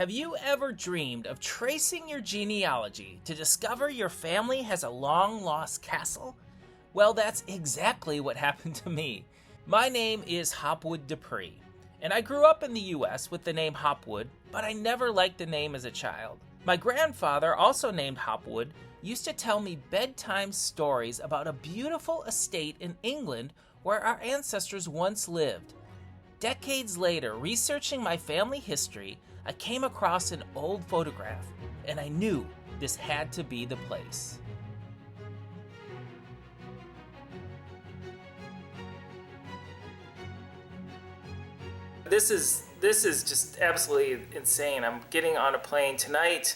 Have you ever dreamed of tracing your genealogy to discover your family has a long-lost castle? Well, that's exactly what happened to me. My name is Hopwood DePree, and I grew up in the US with the name Hopwood, but I never liked the name as a child. My grandfather, also named Hopwood, used to tell me bedtime stories about a beautiful estate in England where our ancestors once lived. Decades later, researching my family history, I came across an old photograph, and I knew this had to be the place. This is just absolutely insane. I'm getting on a plane tonight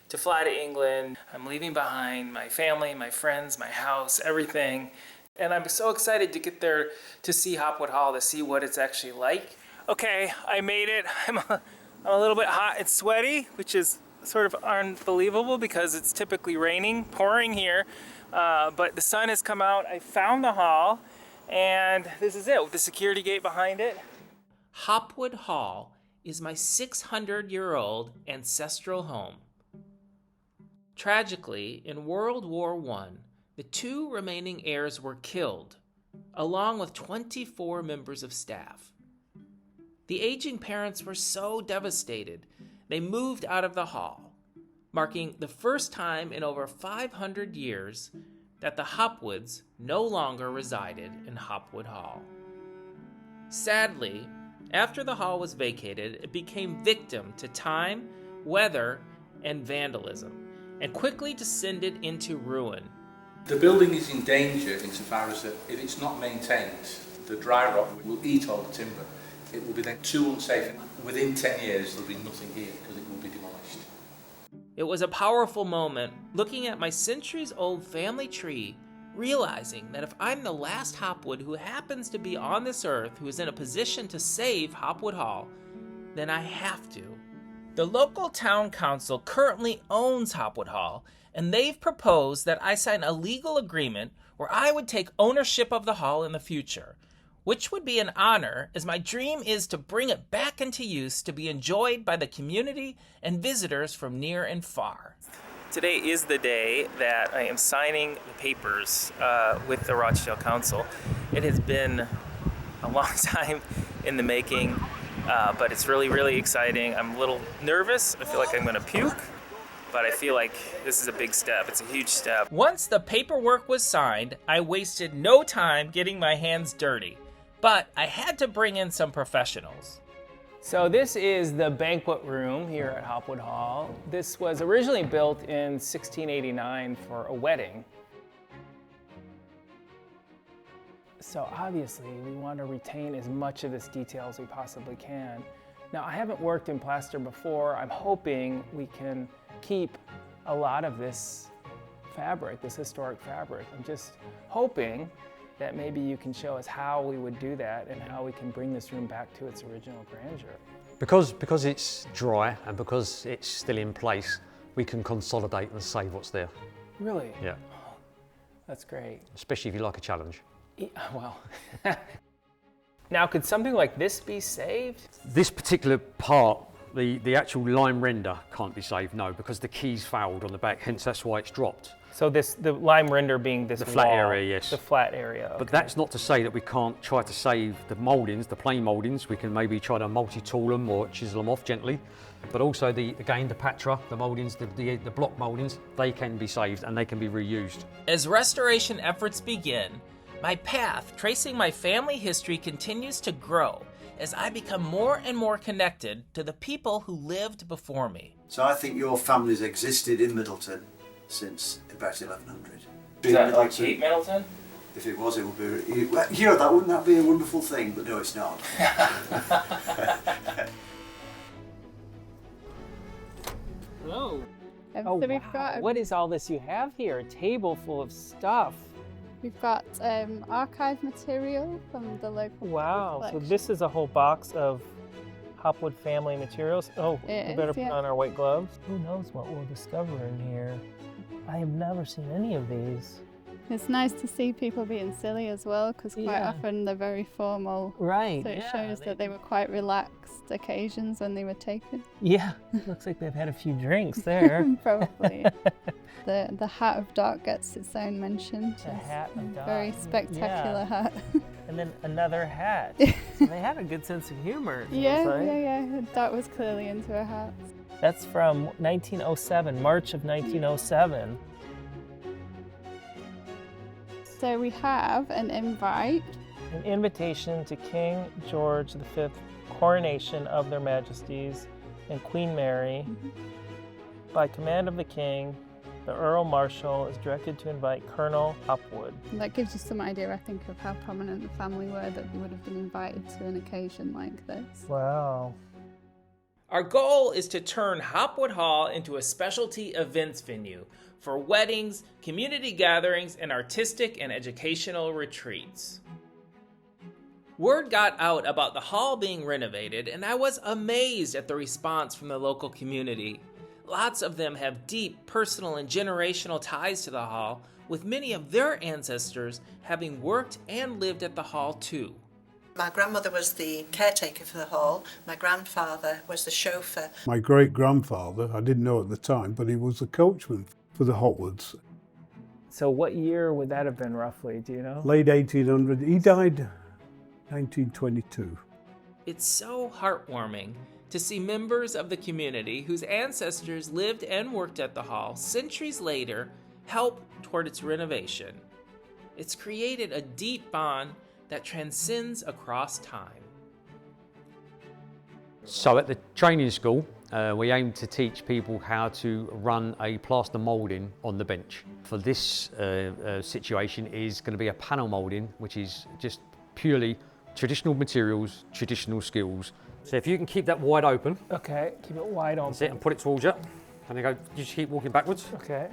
to fly to England. I'm leaving behind my family, my friends, my house, everything. And I'm so excited to get there to see Hopwood Hall, to see what it's actually like. Okay, I made it. I'm a little bit hot and sweaty, which is sort of unbelievable because it's typically raining, pouring here. But the sun has come out. I found the hall, and this is it with the security gate behind it. Hopwood Hall is my 600-year-old ancestral home. Tragically, in World War I, the 2 remaining heirs were killed, along with 24 members of staff. The aging parents were so devastated, they moved out of the hall, marking the first time in over 500 years that the Hopwoods no longer resided in Hopwood Hall. Sadly, after the hall was vacated, it became victim to time, weather, and vandalism, and quickly descended into ruin. The building is in danger insofar as that if it's not maintained, the dry rot will eat all the timber. It will be then too unsafe. Within 10 years, there'll be nothing here because it will be demolished. It was a powerful moment looking at my centuries-old family tree, realizing that if I'm the last Hopwood who happens to be on this earth who is in a position to save Hopwood Hall, then I have to. The local town council currently owns Hopwood Hall, and they've proposed that I sign a legal agreement where I would take ownership of the hall in the future, which would be an honor, as my dream is to bring it back into use to be enjoyed by the community and visitors from near and far. Today is the day that I am signing the papers with the Rochdale Council. It has been a long time in the making, but it's really, really exciting. I'm a little nervous. I feel like I'm gonna puke, but I feel like this is a big step. It's a huge step. Once the paperwork was signed, I wasted no time getting my hands dirty. But I had to bring in some professionals. So this is the banquet room here at Hopwood Hall. This was originally built in 1689 for a wedding. So obviously we want to retain as much of this detail as we possibly can. Now I haven't worked in plaster before. I'm hoping we can keep a lot of this fabric, this historic fabric. I'm just hoping that maybe you can show us how we would do that and how we can bring this room back to its original grandeur. Because it's dry and because it's still in place, we can consolidate and save what's there. Really? Yeah. Oh, that's great. Especially if you like a challenge. Yeah, well. Now, could something like this be saved? This particular part, the actual lime render can't be saved, no, because the keys failed on the back, hence that's why it's dropped. So the lime render being this The flat wall, area, yes. The flat area. Okay. But that's not to say that we can't try to save the mouldings, the plain mouldings. We can maybe try to multi-tool them or chisel them off gently. But also, again, the patra, the mouldings, the block mouldings, they can be saved and they can be reused. As restoration efforts begin, my path tracing my family history continues to grow as I become more and more connected to the people who lived before me. So I think your family's existed in Middleton since about 1100. Is that like Cape Middleton? If it was, it would be. You know, wouldn't that be a wonderful thing? But no, it's not. Hello. So we've got What is all this you have here? A table full of stuff. We've got archive material from the local. Wow. So collection. this is a whole box of Hopwood family materials. Oh, we better put on our white gloves. Who knows what we'll discover in here? I have never seen any of these. It's nice to see people being silly as well, because quite Yeah. often they're very formal. Right. So it yeah, shows that they were quite relaxed occasions when they were taken. Yeah. Looks like they've had a few drinks there. Probably. The hat of Doc gets its own mention. The hat of Doc. Very spectacular hat. And then another hat. So they had a good sense of humor. it Yeah, looks like. yeah. Doc was clearly into a hat. That's from 1907, March of 1907. So we have an invite. An invitation to King George V coronation of their majesties and Queen Mary. By command of the king, the Earl Marshal is directed to invite Colonel Hopwood. And that gives you some idea, I think, of how prominent the family were, that they would have been invited to an occasion like this. Wow. Our goal is to turn Hopwood Hall into a specialty events venue for weddings, community gatherings, and artistic and educational retreats. Word got out about the hall being renovated, and I was amazed at the response from the local community. Lots of them have deep personal and generational ties to the hall, with many of their ancestors having worked and lived at the hall too. My grandmother was the caretaker for the hall. My grandfather was the chauffeur. My great-grandfather, I didn't know at the time, but he was the coachman for the Hopwoods. So what year would that have been roughly, do you know? Late 1800, he died 1922. It's so heartwarming to see members of the community whose ancestors lived and worked at the hall centuries later help toward its renovation. It's created a deep bond that transcends across time. So at the training school, we aim to teach people how to run a plaster moulding on the bench. For this situation is going to be a panel moulding, which is just purely traditional materials, traditional skills. So if you can keep that wide open, Okay, keep it wide open. that's it, and put it towards you, and then go, you just keep walking backwards. Okay.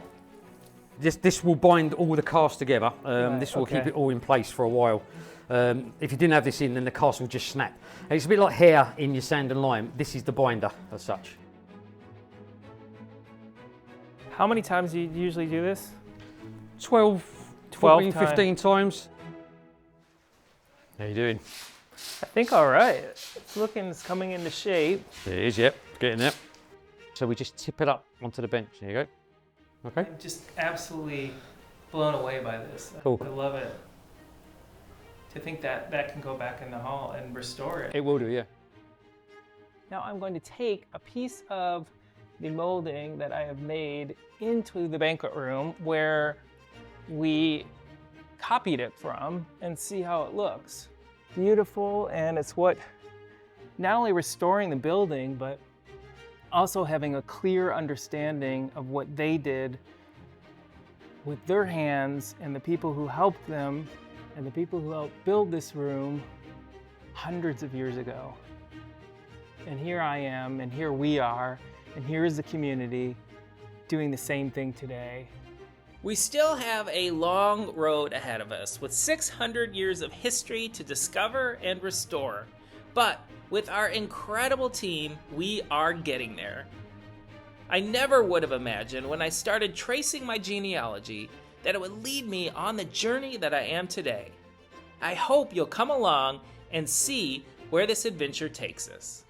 This will bind all the cast together. Right, This will keep okay. it all in place for a while. If you didn't have this in, then the cast will just snap. And it's a bit like hair in your sand and lime. This is the binder as such. How many times do you usually do this? 12, 12 14, times. 15 times. How you doing? I think all right. It's coming into shape. There it is, yep, getting there. So we just tip it up onto the bench. There you go. Okay. I'm just absolutely blown away by this. Cool. I love it. To think that that can go back in the hall and restore it. It will do, yeah. Now I'm going to take a piece of the molding that I have made into the banquet room where we copied it from and see how it looks. Beautiful, and it's what not only restoring the building, but also having a clear understanding of what they did with their hands and the people who helped them and the people who helped build this room hundreds of years ago. And here I am, and here we are, and here is the community doing the same thing today. We still have a long road ahead of us with 600 years of history to discover and restore. But with our incredible team, we are getting there. I never would have imagined when I started tracing my genealogy that it would lead me on the journey that I am today. I hope you'll come along and see where this adventure takes us.